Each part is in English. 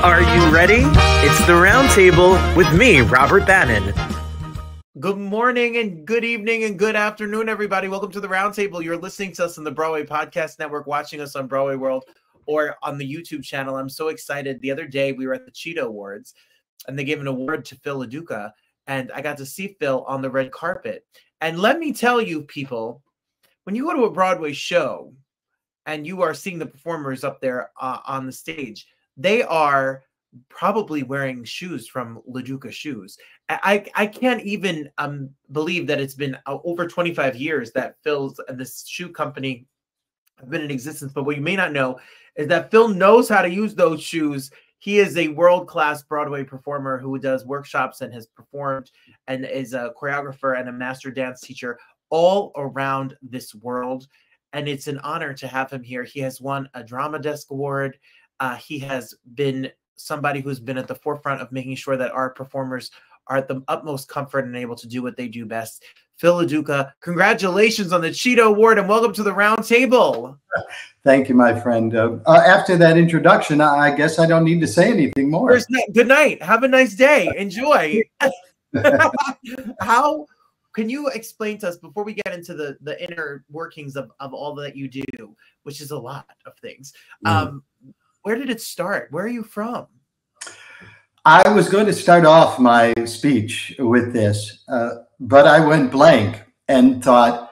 Are you ready? It's the Roundtable with me, Robert Bannon. Good morning and good evening and good afternoon, everybody. Welcome to the Roundtable. You're listening to us on the Broadway Podcast Network, watching us on Broadway World or on the YouTube channel. I'm so excited. The other day, we were at the Cheetah Awards, and they gave an award to Phil LaDuca, and I got to see Phil on the red carpet. And let me tell you, people, when you go to a Broadway show and you are seeing the performers up there on the stage, they are probably wearing shoes from LaDuca shoes. I can't even believe that it's been over 25 years that Phil's and this shoe company have been in existence. But what you may not know is that Phil knows how to use those shoes. He is a world-class Broadway performer who does workshops and has performed and is a choreographer and a master dance teacher all around this world. And it's an honor to have him here. He has won a Drama Desk Award. He has been somebody who's been at the forefront of making sure that our performers are at the utmost comfort and able to do what they do best. Phil LaDuca, congratulations on the Cheetah Award and welcome to the Roundtable. Thank you, my friend. After that introduction, I guess I don't need to say anything more. Good night. Have a nice day. Enjoy. How can you explain to us, before we get into the inner workings of all that you do, which is a lot of things, where did it start? Where are you from? I was going to start off my speech with this, but I went blank and thought,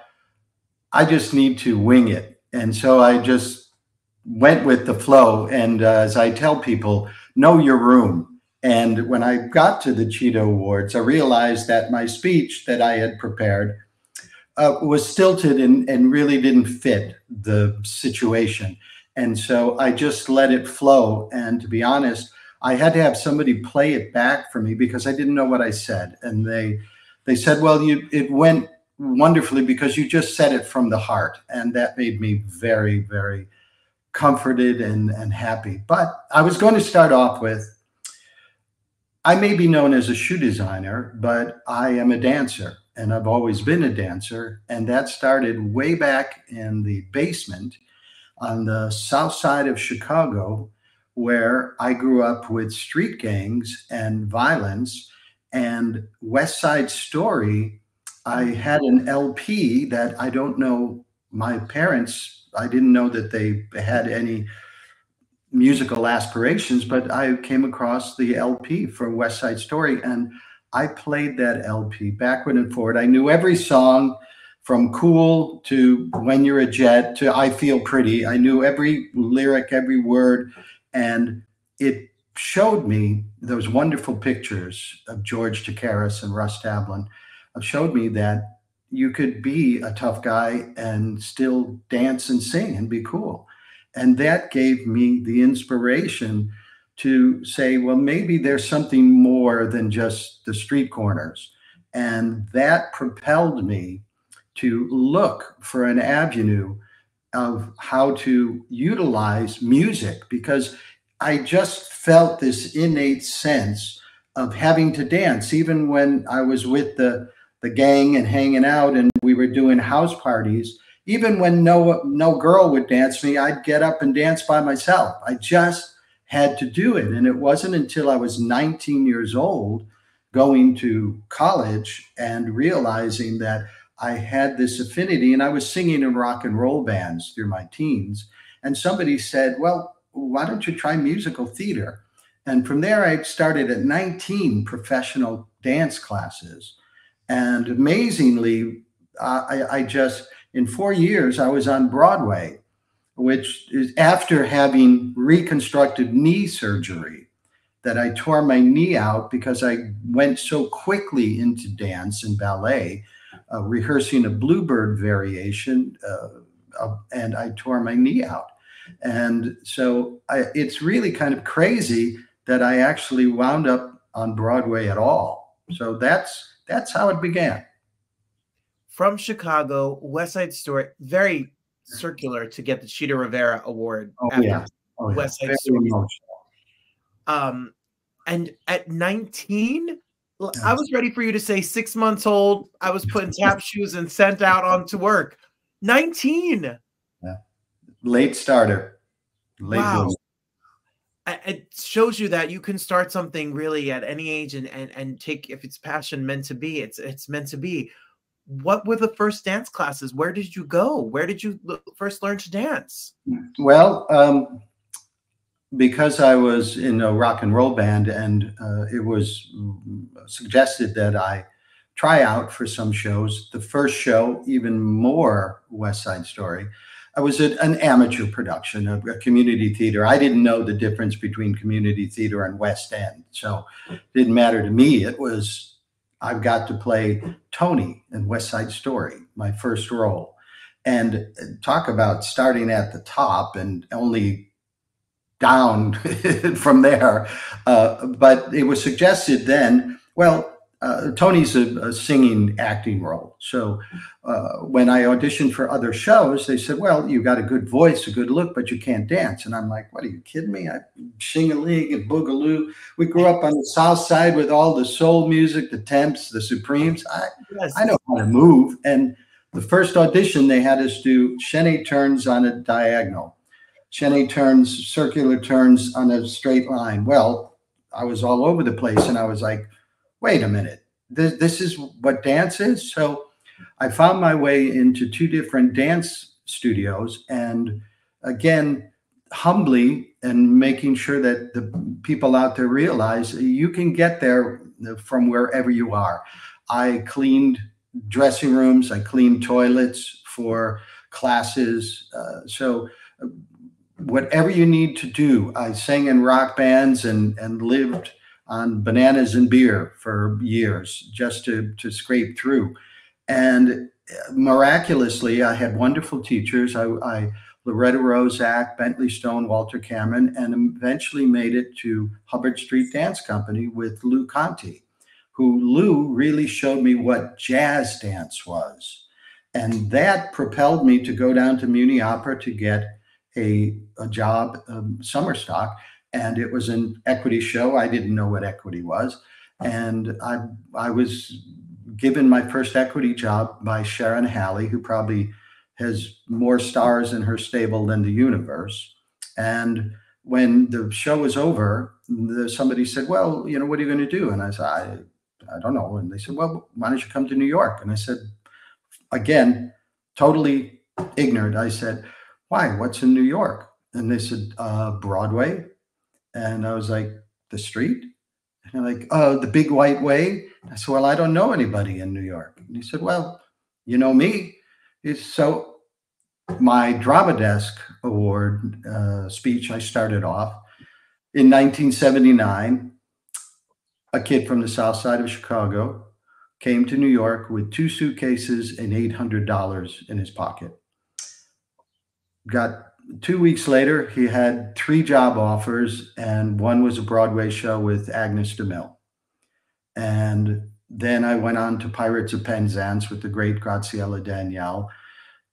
I just need to wing it. And so I just went with the flow. And as I tell people, know your room. And when I got to the Cheetah Awards, I realized that my speech that I had prepared was stilted and really didn't fit the situation. And so I just let it flow. And to be honest, I had to have somebody play it back for me because I didn't know what I said. And they said, well, it went wonderfully because you just said it from the heart. And that made me very, very comforted and happy. But I was going to start off with, I may be known as a shoe designer, but I am a dancer. And I've always been a dancer. And that started way back in the basement on the south side of Chicago, where I grew up with street gangs and violence. And West Side Story, I had an LP that I don't know, my parents, I didn't know that they had any musical aspirations, but I came across the LP for West Side Story and I played that LP backward and forward. I knew every song from Cool to When You're a Jet to I Feel Pretty. I knew every lyric, every word. And it showed me those wonderful pictures of George Takaris and Russ Tablin. It showed me that you could be a tough guy and still dance and sing and be cool. And that gave me the inspiration to say, well, maybe there's something more than just the street corners. And that propelled me to look for an avenue of how to utilize music, because I just felt this innate sense of having to dance. Even when I was with the gang and hanging out and we were doing house parties, even when no girl would dance me, I'd get up and dance by myself. I just had to do it. And it wasn't until I was 19 years old going to college and realizing that I had this affinity, and I was singing in rock and roll bands through my teens. And somebody said, well, why don't you try musical theater? And from there, I started at 19 professional dance classes. And amazingly, I just, in 4 years, I was on Broadway, which is after having reconstructed knee surgery, that I tore my knee out because I went so quickly into dance and ballet, rehearsing a Bluebird variation, and I tore my knee out. And so it's really kind of crazy that I actually wound up on Broadway at all. So that's how it began. From Chicago, West Side Story, very circular to get the Cheetah Rivera Award. West Side Story. And at 19, I was ready for you to say 6 months old. I was put in tap shoes and sent out on to work. 19. Yeah. Late starter. Late wow. bloomer. it shows you that you can start something really at any age and take, if it's passion meant to be, it's meant to be. What were the first dance classes? Where did you go? Where did you first learn to dance? Well, because I was in a rock and roll band, and it was suggested that I try out for some shows. The first show, even more West Side Story, I was at an amateur production of a community theater. I didn't know the difference between community theater and West End, so it didn't matter to me. It was, I've got to play Tony in West Side Story, my first role. And talk about starting at the top and only down from there. But it was suggested then, well, Tony's a singing acting role. So when I auditioned for other shows, they said, well, you got a good voice, a good look, but you can't dance. And I'm like, what, are you kidding me? I shing-a-ling and boogaloo. We grew up on the South Side with all the soul music, the Temps, the Supremes. I know how to move. And the first audition, they had us do chaîné turns on a diagonal, chaîné turns, circular turns on a straight line. Well, I was all over the place, and I was like, wait a minute, this is what dance is? So I found my way into 2 different dance studios, and again, humbly, and making sure that the people out there realize you can get there from wherever you are. I cleaned dressing rooms, I cleaned toilets for classes. So whatever you need to do, I sang in rock bands and lived on bananas and beer for years just to scrape through. And miraculously, I had wonderful teachers. I Loretta Rozak, Bentley Stone, Walter Camryn, and eventually made it to Hubbard Street Dance Company with Lou Conte, who Lou really showed me what jazz dance was. And that propelled me to go down to Muni Opera to get a job, summer stock. And it was an equity show. I didn't know what equity was. And I was given my first equity job by Sharon Halley, who probably has more stars in her stable than the universe. And when the show was over, somebody said, well, you know, what are you going to do? And I said, I don't know. And they said, well, why don't you come to New York? And I said, again, totally ignorant. I said, why? What's in New York? And they said, Broadway. And I was like, the street? And they're like, oh, the big white way? I said, well, I don't know anybody in New York. And he said, well, you know me. So my Drama Desk Award speech, I started off in 1979. A kid from the South Side of Chicago came to New York with 2 suitcases and $800 in his pocket. Got 2 weeks later, he had 3 job offers, and one was a Broadway show with Agnes DeMille. And then I went on to Pirates of Penzance with the great Graziella Danielle,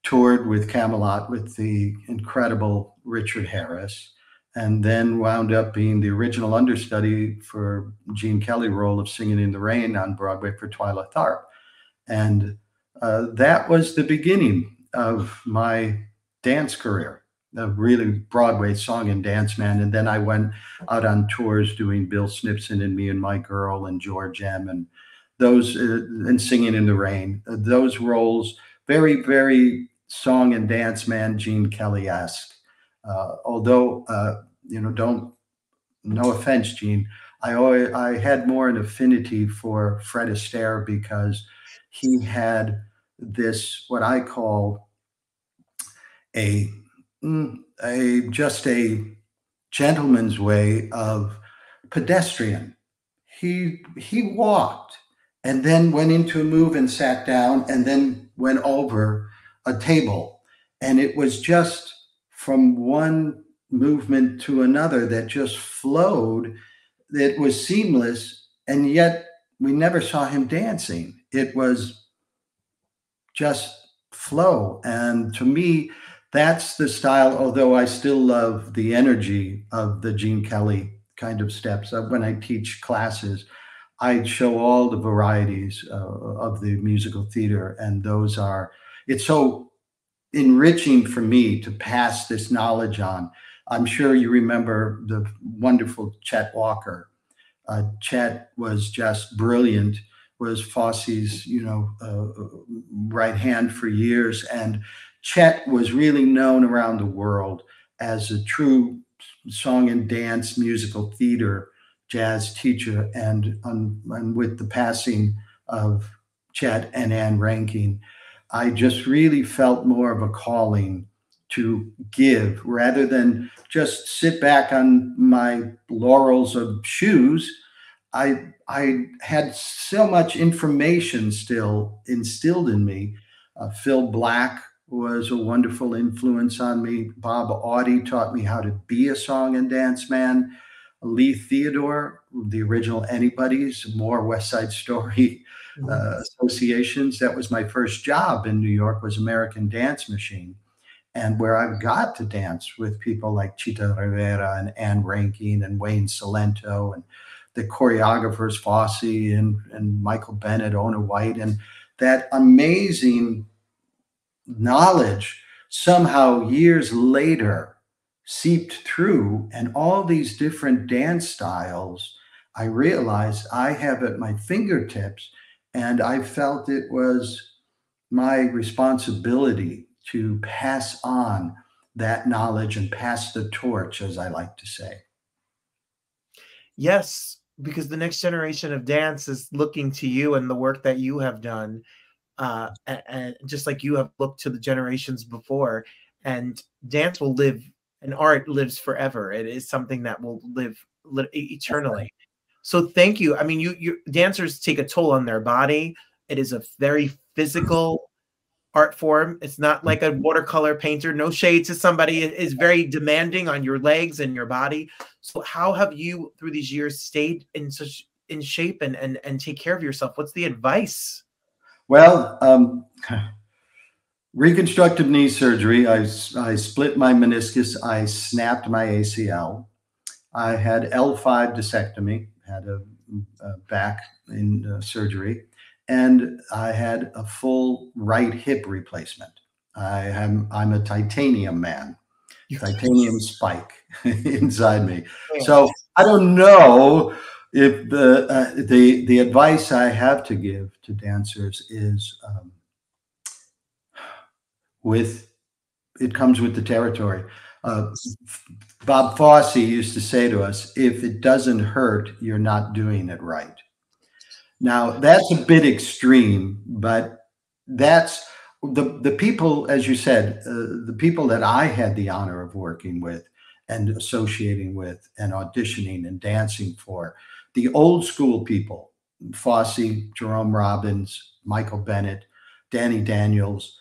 toured with Camelot with the incredible Richard Harris, and then wound up being the original understudy for Gene Kelly role of Singing in the Rain on Broadway for Twyla Tharp. And that was the beginning of my dance career. A really Broadway song and dance man. And then I went out on tours doing Bill Snipson and Me and My Girl and George M. and those, and Singing in the Rain. Those roles, very, very song and dance man, Gene Kelly-esque. Although, you know, no offense, Gene, I had more an affinity for Fred Astaire because he had this, what I call just a gentleman's way of pedestrian. He walked and then went into a move and sat down and then went over a table. And it was just from one movement to another that just flowed. It was seamless. And yet we never saw him dancing. It was just flow. And to me, that's the style, although I still love the energy of the Gene Kelly kind of steps. When I teach classes, I show all the varieties of the musical theater, and those are, it's so enriching for me to pass this knowledge on. I'm sure you remember the wonderful Chet Walker. Chet was just brilliant, was Fosse's, right hand for years. And Chet was really known around the world as a true song and dance musical theater jazz teacher. And with the passing of Chet and Ann Rankin, I just really felt more of a calling to give rather than just sit back on my laurels of shoes. I had so much information still instilled in me. Phil Black was a wonderful influence on me. Bob Audie taught me how to be a song and dance man. Lee Theodore, the original Anybody's, more West Side Story associations. That was my first job in New York, was American Dance Machine. And where I've got to dance with people like Chita Rivera and Ann Rankin and Wayne Salento and the choreographers, Fosse and Michael Bennett, Ona White, and that amazing knowledge somehow years later seeped through, and all these different dance styles I realized I have at my fingertips, and I felt it was my responsibility to pass on that knowledge and pass the torch, as I like to say. Yes, because the next generation of dance is looking to you and the work that you have done, and just like you have looked to the generations before. And dance will live, and art lives forever. It is something that will live eternally. So thank you. I mean, you dancers take a toll on their body. It is a very physical art form. It's not like a watercolor painter. No shade to somebody. It is very demanding on your legs and your body. So how have you through these years stayed in shape and take care of yourself? What's the advice? Well, reconstructive knee surgery. I split my meniscus. I snapped my ACL. I had L5 discectomy, had a back in surgery, and I had a full right hip replacement. I'm a titanium man, titanium spike inside me. So I don't know if the advice I have to give to dancers is it comes with the territory. Bob Fosse used to say to us, if it doesn't hurt, you're not doing it right. Now, that's a bit extreme, but that's the people, as you said, the people that I had the honor of working with and associating with and auditioning and dancing for, the old school people, Fosse, Jerome Robbins, Michael Bennett, Danny Daniels,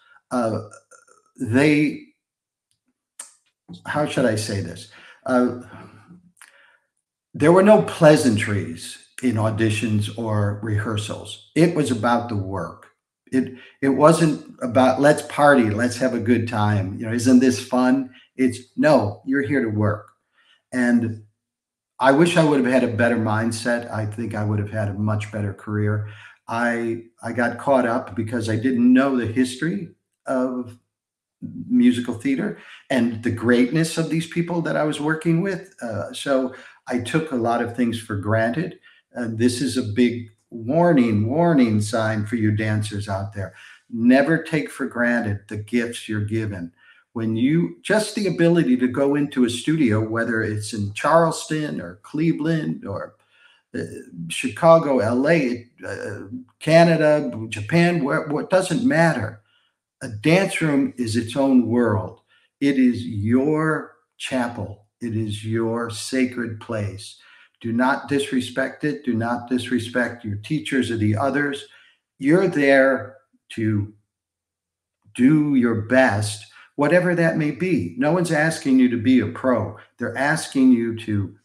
how should I say this? There were no pleasantries in auditions or rehearsals. It was about the work. It wasn't about let's party, let's have a good time. Isn't this fun? It's no, you're here to work. And I wish I would have had a better mindset. I think I would have had a much better career. I got caught up because I didn't know the history of musical theater and the greatness of these people that I was working with. So I took a lot of things for granted. This is a big warning sign for you dancers out there. Never take for granted the gifts you're given. When just the ability to go into a studio, whether it's in Charleston or Cleveland or Chicago, LA, Canada, Japan, what doesn't matter. A dance room is its own world. It is your chapel. It is your sacred place. Do not disrespect it. Do not disrespect your teachers or the others. You're there to do your best, whatever that may be. No one's asking you to be a pro. They're asking you to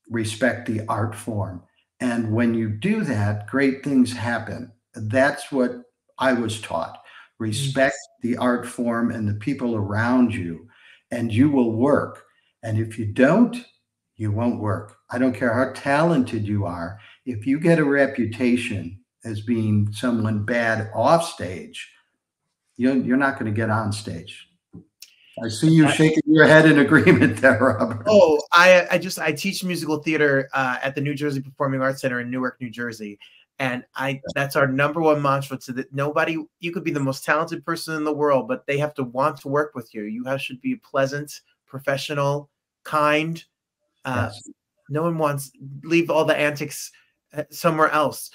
respect the art form. And when you do that, great things happen. That's what I was taught. Respect the art form and the people around you, and you will work. And if you don't, you won't work. I don't care how talented you are. If you get a reputation as being someone bad off stage, you're not going to get on stage. I see you shaking your head in agreement there, Robert. Oh, I teach musical theater at the New Jersey Performing Arts Center in Newark, New Jersey. And that's our number one mantra, to that nobody, you could be the most talented person in the world, but they have to want to work with you. Should be pleasant, professional, kind. Yes. No one wants, leave all the antics somewhere else.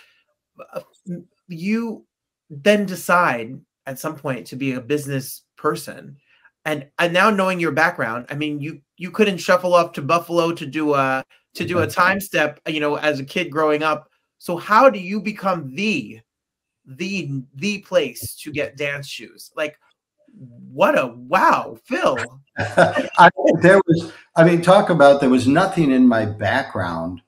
You then decide at some point to be a business person. And now knowing your background, I mean, you couldn't shuffle off to Buffalo to do a time step, as a kid growing up. So how do you become the place to get dance shoes? Like, what a wow, Phil. There was nothing in my background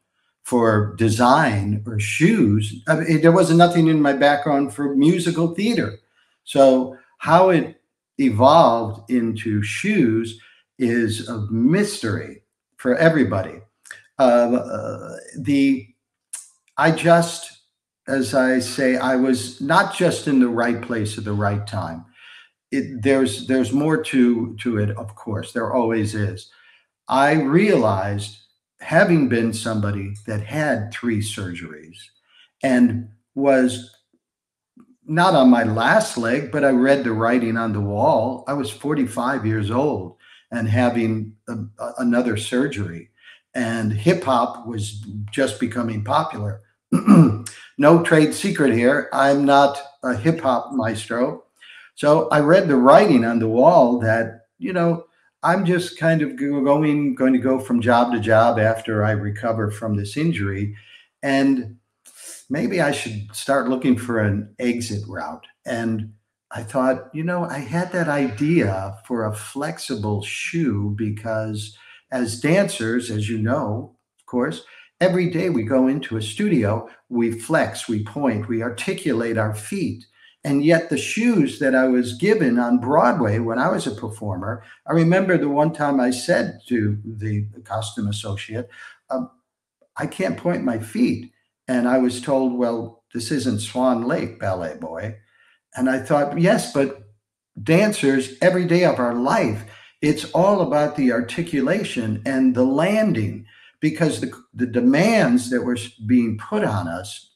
for design or shoes. I mean, there wasn't nothing in my background for musical theater. So how it evolved into shoes is a mystery for everybody. As I say, I was not just in the right place at the right time. There's more to it, of course. There always is. I realized, having been somebody that had 3 surgeries and was not on my last leg, but I read the writing on the wall. I was 45 years old and having another surgery, and hip hop was just becoming popular. No trade secret here. I'm not a hip hop maestro. So I read the writing on the wall that, I'm just kind of going to go from job to job after I recover from this injury. And maybe I should start looking for an exit route. And I thought, I had that idea for a flexible shoe because as dancers, as you know, of course, every day we go into a studio, we flex, we point, we articulate our feet. And yet the shoes that I was given on Broadway when I was a performer, I remember the one time I said to the costume associate, I can't point my feet. And I was told, well, this isn't Swan Lake, ballet boy. And I thought, yes, but dancers, every day of our life, it's all about the articulation and the landing, because the demands that were being put on us,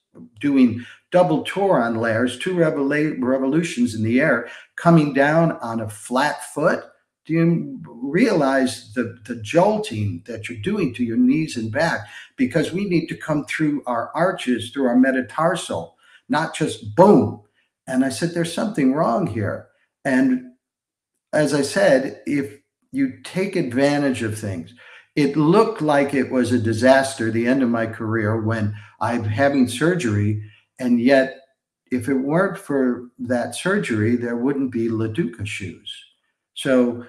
doing double tour on layers, 2 revolutions in the air, coming down on a flat foot. Do you realize the jolting that you're doing to your knees and back? Because we need to come through our arches, through our metatarsal, not just boom. And I said, there's something wrong here. And as I said, if you take advantage of things, it looked like it was a disaster, the end of my career, when I'm having surgery. And yet, if it weren't for that surgery, there wouldn't be LaDuca shoes. So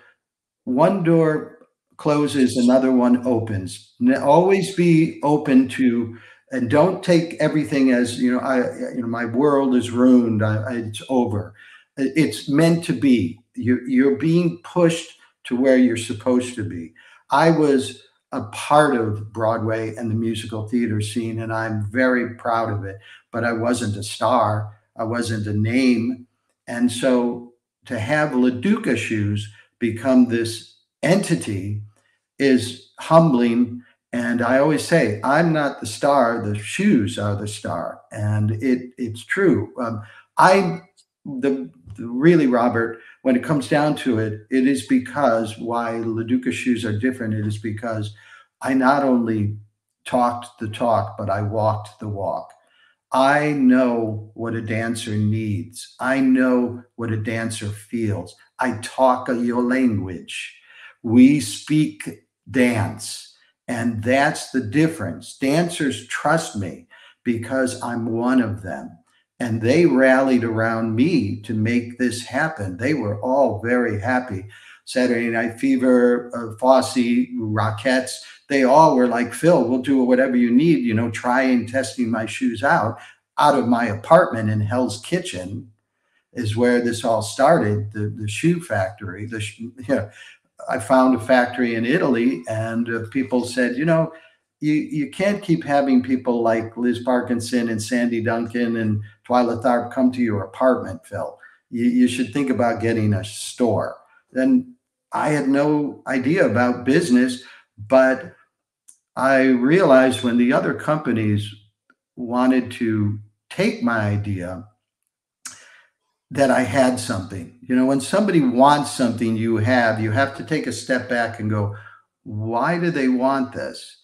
one door closes, another one opens. Always be open to, and don't take everything as, my world is ruined, it's over. It's meant to be. You're being pushed to where you're supposed to be. I was a part of Broadway and the musical theater scene, and I'm very proud of it, but I wasn't a star. I wasn't a name. And so to have LaDuca shoes become this entity is humbling. And I always say, I'm not the star, the shoes are the star. And it's true. Really, Robert, when it comes down to it, it is because why LaDuca shoes are different. It is because I not only talked the talk, but I walked the walk. I know what a dancer needs. I know what a dancer feels. I talk your language. We speak dance, and that's the difference. Dancers trust me because I'm one of them. And they rallied around me to make this happen. They were all very happy. Saturday Night Fever, Fosse, Rockettes, they all were like, Phil, we'll do whatever you need, trying, testing my shoes out of my apartment in Hell's Kitchen is where this all started, the shoe factory. I found a factory in Italy, and people said, you can't keep having people like Liz Parkinson and Sandy Duncan and Twyla Tharp come to your apartment, Phil. You should think about getting a store. Then I had no idea about business, but I realized when the other companies wanted to take my idea that I had something. You know, when somebody wants something you have to take a step back and go, why do they want this?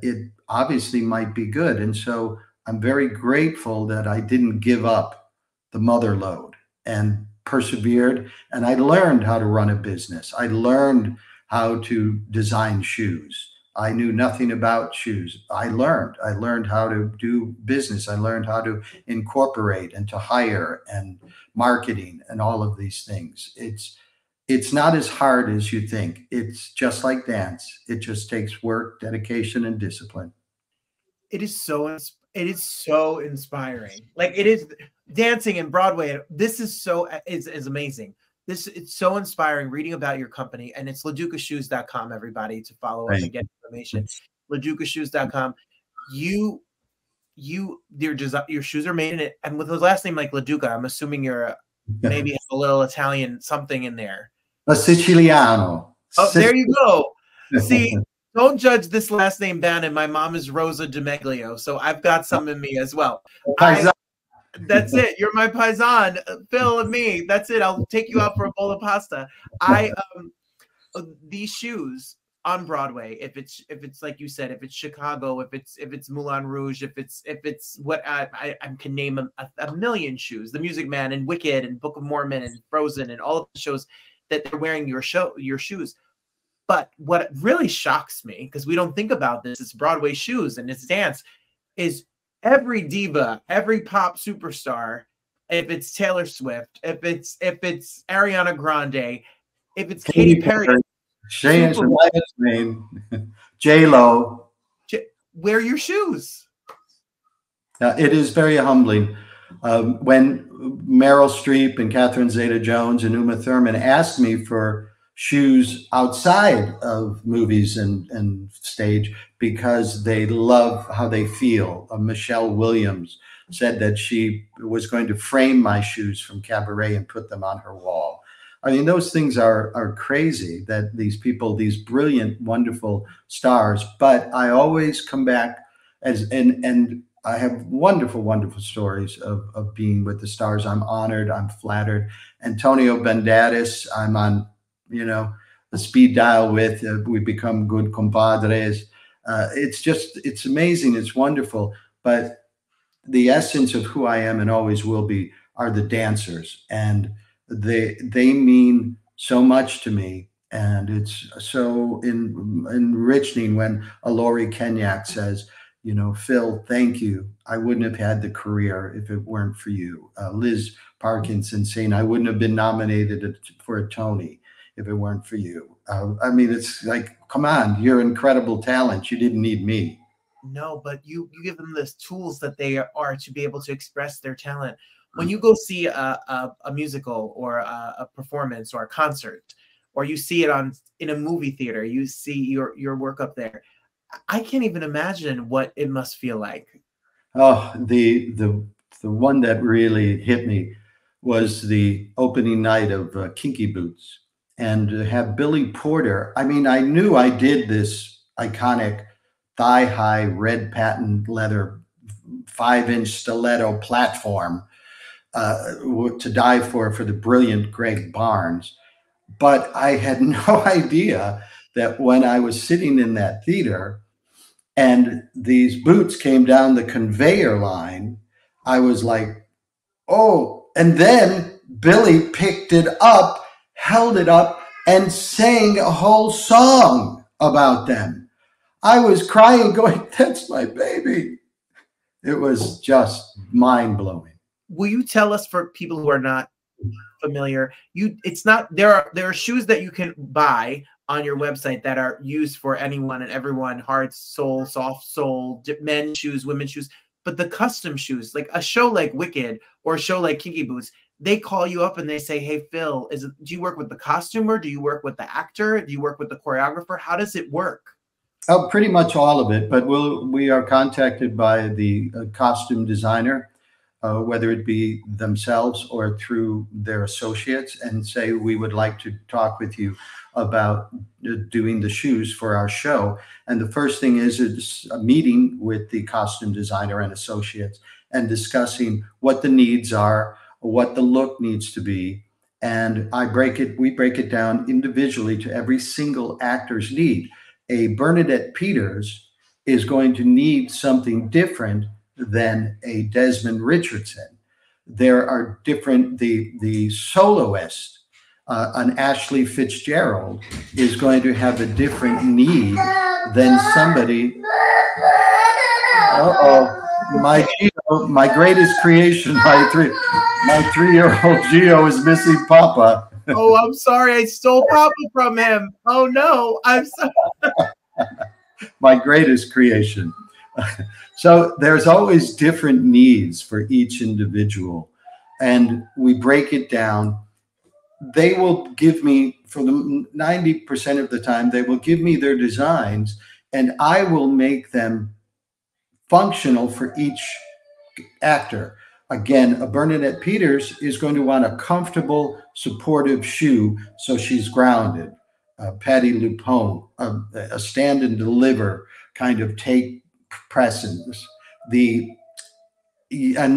It obviously might be good. And so I'm very grateful that I didn't give up the mother load and persevered. And I learned how to run a business. I learned how to design shoes. I knew nothing about shoes. I learned how to do business. I learned how to incorporate and to hire and marketing and all of these things. It's not as hard as you think. It's just like dance. It just takes work, dedication, and discipline. It is so inspiring. Like, it is dancing in Broadway. This is is amazing. It's so inspiring reading about your company, and it's LaDucashoes.com, everybody, to follow up and get information. LaDucashoes.com. Your shoes are made in it, and with the last name like LaDuca, I'm assuming you're maybe have a little Italian something in there. A Siciliano. Oh, there you go. See, don't judge this last name, Bannon. My mom is Rosa DiMeglio, so I've got some in me as well. That's it. You're my paisan, Phil and me. That's it. I'll take you out for a bowl of pasta. These shoes on Broadway, if it's like you said, if it's Chicago, if it's Moulin Rouge, if it's what I can name a million shoes, The Music Man and Wicked and Book of Mormon and Frozen and all of the shows that they're wearing your shoes. But what really shocks me, because we don't think about this, it's Broadway shoes and it's dance, is every diva, every pop superstar, if it's Taylor Swift, if it's Ariana Grande, if it's Katy Perry, J-Lo, wear your shoes. It is very humbling. When Meryl Streep and Catherine Zeta-Jones and Uma Thurman asked me for shoes outside of movies and stage because they love how they feel. Michelle Williams said that she was going to frame my shoes from Cabaret and put them on her wall. I mean, those things are crazy that these people, these brilliant, wonderful stars, but I always come back and I have wonderful, wonderful stories of being with the stars. I'm honored. I'm flattered. Antonio Banderas, I'm on, the speed dial with. We become good compadres. It's amazing. It's wonderful. But the essence of who I am and always will be are the dancers. And they mean so much to me. And it's so enriching when Laurie Kenyak says, Phil, thank you. I wouldn't have had the career if it weren't for you. Liz Parkinson saying, I wouldn't have been nominated for a Tony if it weren't for you. I mean, it's like, come on, you're incredible talent. You didn't need me. No, but you give them the tools that they are to be able to express their talent. When you go see a musical or a performance or a concert, or you see it in a movie theater, you see your work up there, I can't even imagine what it must feel like. Oh, the one that really hit me was the opening night of Kinky Boots, and to have Billy Porter. I mean, I knew I did this iconic thigh-high red patent leather 5-inch stiletto platform to die for the brilliant Greg Barnes, but I had no idea that when I was sitting in that theater and these boots came down the conveyor line, I was like, oh, and then Billy picked it up, held it up, and sang a whole song about them. I was crying, going, that's my baby. It was just mind-blowing. Will you tell us, for people who are not familiar, there are shoes that you can buy on your website that are used for anyone and everyone, hard sole, soft sole, men's shoes, women's shoes, but the custom shoes, like a show like Wicked or a show like Kinky Boots, they call you up and they say, hey, Phil, do you work with the costumer? Do you work with the actor? Do you work with the choreographer? How does it work? Oh, pretty much all of it, but we are contacted by the costume designer. whether it be themselves or through their associates, and say, we would like to talk with you about doing the shoes for our show. And the first thing is a meeting with the costume designer and associates and discussing what the needs are, what the look needs to be. And we break it down individually to every single actor's need. A Bernadette Peters is going to need something different than a Desmond Richardson. There are different, the soloist, an Ashley Fitzgerald is going to have a different need than somebody. My greatest creation, my 3-year-old Gio is missing Papa. Oh, I'm sorry. I stole Papa from him. Oh no, I'm sorry. My greatest creation. So there's always different needs for each individual, and we break it down. They will give me, for the 90% of the time, they will give me their designs, and I will make them functional for each actor. Again, a Bernadette Peters is going to want a comfortable, supportive shoe so she's grounded. Patty Lupone, a stand and deliver kind of take presence. And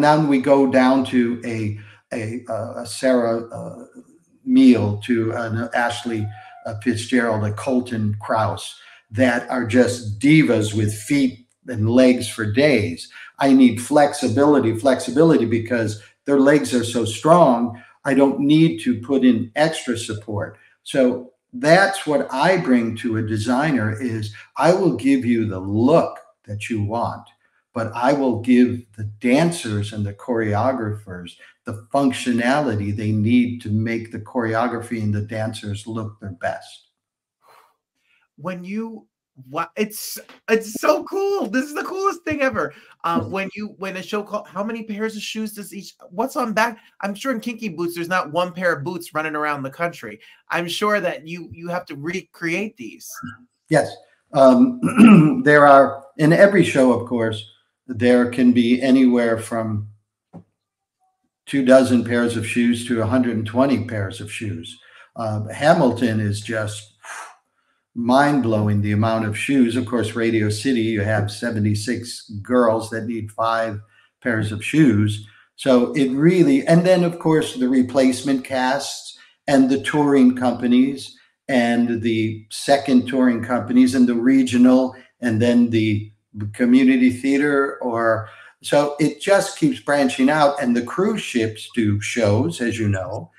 then we go down to a Sarah Meal, to an Ashley Fitzgerald, a Colton Krause, that are just divas with feet and legs for days. I need flexibility because their legs are so strong. I don't need to put in extra support. So that's what I bring to a designer, is I will give you the look that you want, but I will give the dancers and the choreographers the functionality they need to make the choreography and the dancers look their best. It's so cool. This is the coolest thing ever. When a show called, how many pairs of shoes does what's on back? I'm sure in Kinky Boots, there's not one pair of boots running around the country. I'm sure that you have to recreate these. Yes. There are, in every show, of course, there can be anywhere from 24 pairs of shoes to 120 pairs of shoes. Hamilton is just mind-blowing, the amount of shoes. Of course, Radio City, you have 76 girls that need 5 pairs of shoes. So it really, and then of course the replacement casts and the touring companies and the second touring companies and the regional and then the community theater, or so it just keeps branching out. And the cruise ships do shows, as you know,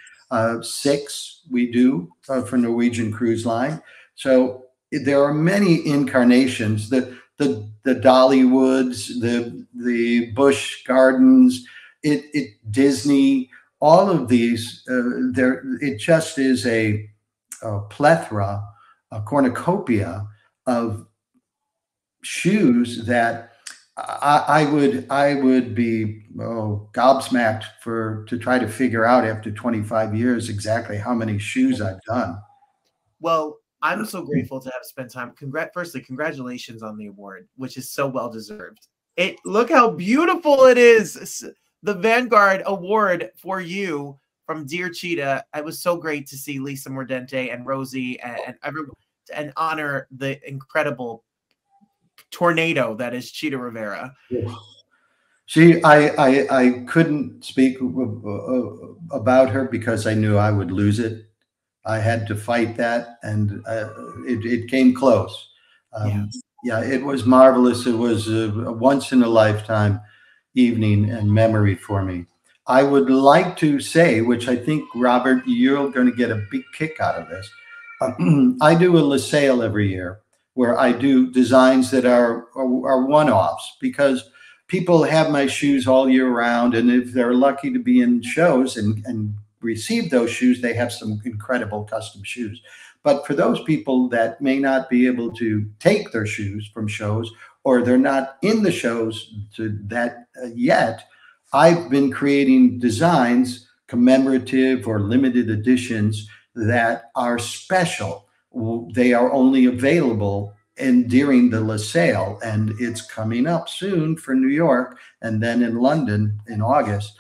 6 we do for Norwegian Cruise Line. So there are many incarnations, the Dollywoods, the Busch Gardens, Disney, all of these, it just is a plethora, a cornucopia of shoes that I would be gobsmacked to try to figure out after 25 years exactly how many shoes I've done. Well, I'm so grateful to have spent time. Firstly, congratulations on the award, which is so well deserved. Look how beautiful it is. The Vanguard Award for you from Dear Cheetah. It was so great to see Lisa Mordente and Rosie and everyone, and honor the incredible tornado that is Cheetah Rivera. I couldn't speak about her because I knew I would lose it. I had to fight that, and it came close. Yeah, it was marvelous. It was a once in a lifetime evening and memory for me. I would like to say, which I think, Robert, you're going to get a big kick out of this. I do a Le Sale every year where I do designs that are one-offs, because people have my shoes all year round, and if they're lucky to be in shows and receive those shoes, they have some incredible custom shoes. But for those people that may not be able to take their shoes from shows, or they're not in the shows yet, I've been creating designs, commemorative or limited editions, that are special. They are only available and during the LaSalle, and it's coming up soon for New York, and then in London in August.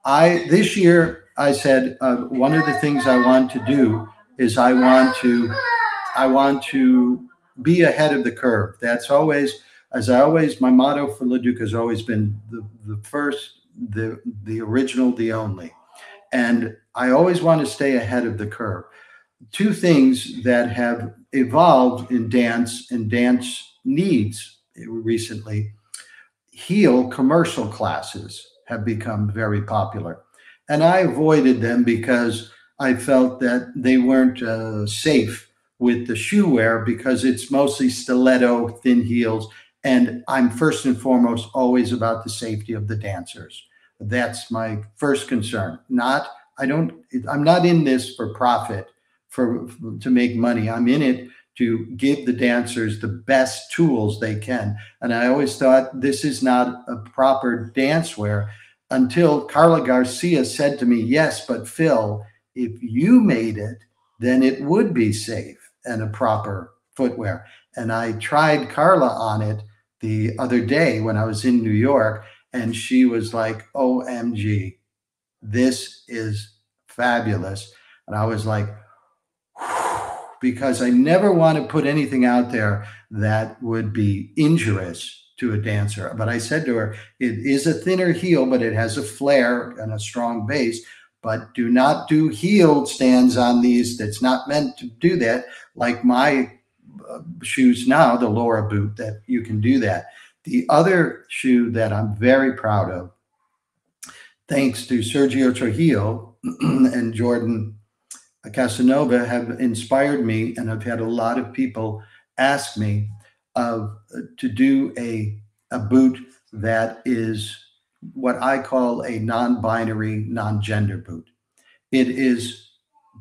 This year I said one of the things I want to do is I want to be ahead of the curve. That's always, my motto for LaDuca has always been the first, the original, the only. And I always want to stay ahead of the curve. Two things that have evolved in dance and dance needs recently: heel commercial classes have become very popular. And I avoided them because I felt that they weren't safe with the shoe wear, because it's mostly stiletto, thin heels. And I'm first and foremost always about the safety of the dancers. That's my first concern. I'm not in this for profit, to make money. I'm in it to give the dancers the best tools they can. And I always thought this is not a proper dance wear, until Carla Garcia said to me, yes, but Phil, if you made it, then it would be safe and a proper footwear. And I tried Carla on it the other day when I was in New York, and she was like, OMG, this is fabulous. And I was like, because I never want to put anything out there that would be injurious to a dancer. But I said to her, it is a thinner heel, but it has a flare and a strong base. But do not do heeled stands on these. That's not meant to do that. Like my shoes now, the Laura boot, that you can do that. The other shoe that I'm very proud of, thanks to Sergio Trujillo and Jordan Casanova, have inspired me, and I've had a lot of people ask me to do a boot that is what I call a non-binary, non-gender boot. It is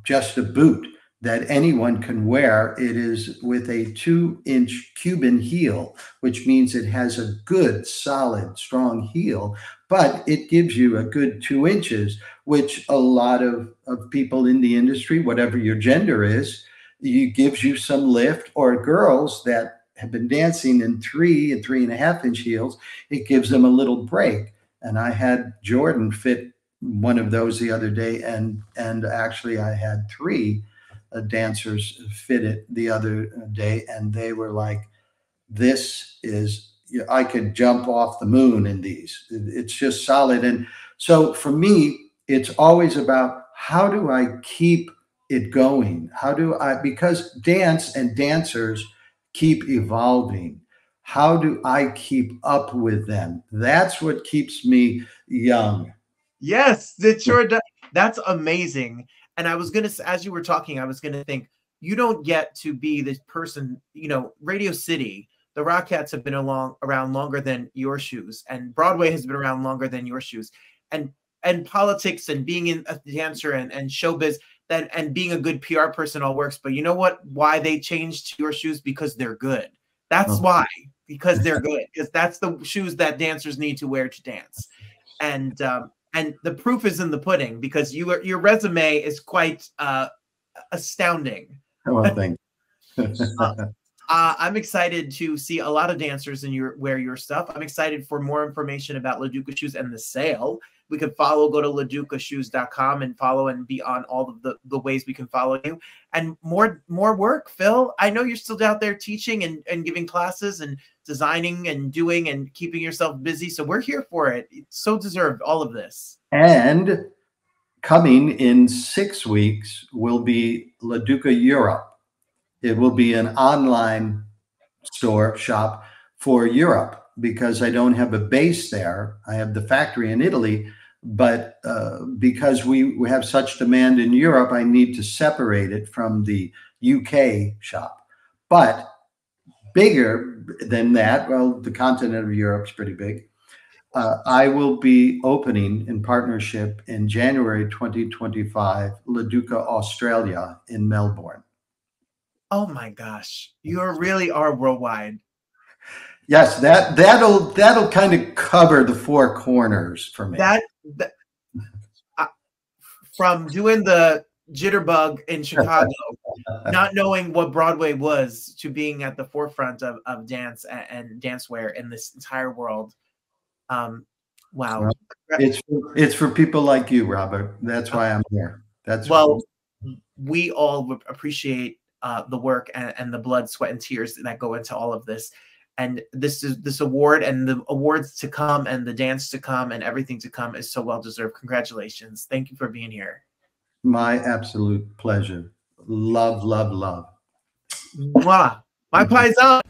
just a boot that anyone can wear. It is with a 2-inch Cuban heel, which means it has a good, solid, strong heel, but it gives you a good 2 inches, which a lot of people in the industry, whatever your gender is, it gives you some lift. Or girls that have been dancing in 3 and 3.5 inch heels, it gives them a little break. And I had Jordan fit one of those the other day, and actually I had 3 dancers fit it the other day, and they were like, this is, I could jump off the moon in these. It's just solid. And so for me, it's always about, how do I keep it going? Because dance and dancers keep evolving. How do I keep up with them? That's what keeps me young. Yes, it sure does. That's amazing. And I was going to, as you were talking, I was going to think, you don't get to be this person, Radio City, the Rockettes have been around longer than your shoes, and Broadway has been around longer than your shoes, and politics and being a dancer and showbiz, and being a good PR person all works. But you know what? Why they changed your shoes? Because they're good. That's why. Because they're good. Because that's the shoes that dancers need to wear to dance. And the proof is in the pudding, because your resume is quite astounding. Well, thank you. I'm excited to see a lot of dancers wear your stuff. I'm excited for more information about LaDuca shoes and the sale. We can go to LaDucaShoes.com and follow and be on all of the ways we can follow you. And more work, Phil. I know you're still out there teaching and giving classes and designing and doing and keeping yourself busy. So we're here for it. It's so deserved, all of this. And coming in 6 weeks will be LaDuca Europe. It will be an online shop for Europe, because I don't have a base there. I have the factory in Italy, but because we have such demand in Europe, I need to separate it from the UK shop. But bigger than that, well, the continent of Europe is pretty big. I will be opening in partnership in January 2025, LaDuca Australia in Melbourne. Oh my gosh, you really are worldwide. Yes, that'll kind of cover the 4 corners for me. From doing the jitterbug in Chicago not knowing what Broadway was to being at the forefront of dance and dancewear in this entire world. Wow. Well, it's for people like you, Robert. That's why I'm here. That's well, we all appreciate the work and the blood, sweat, and tears that go into all of this. And this award and the awards to come and the dance to come and everything to come is so well deserved. Congratulations. Thank you for being here. My absolute pleasure. Love, love, love. Mwah. My pie's up.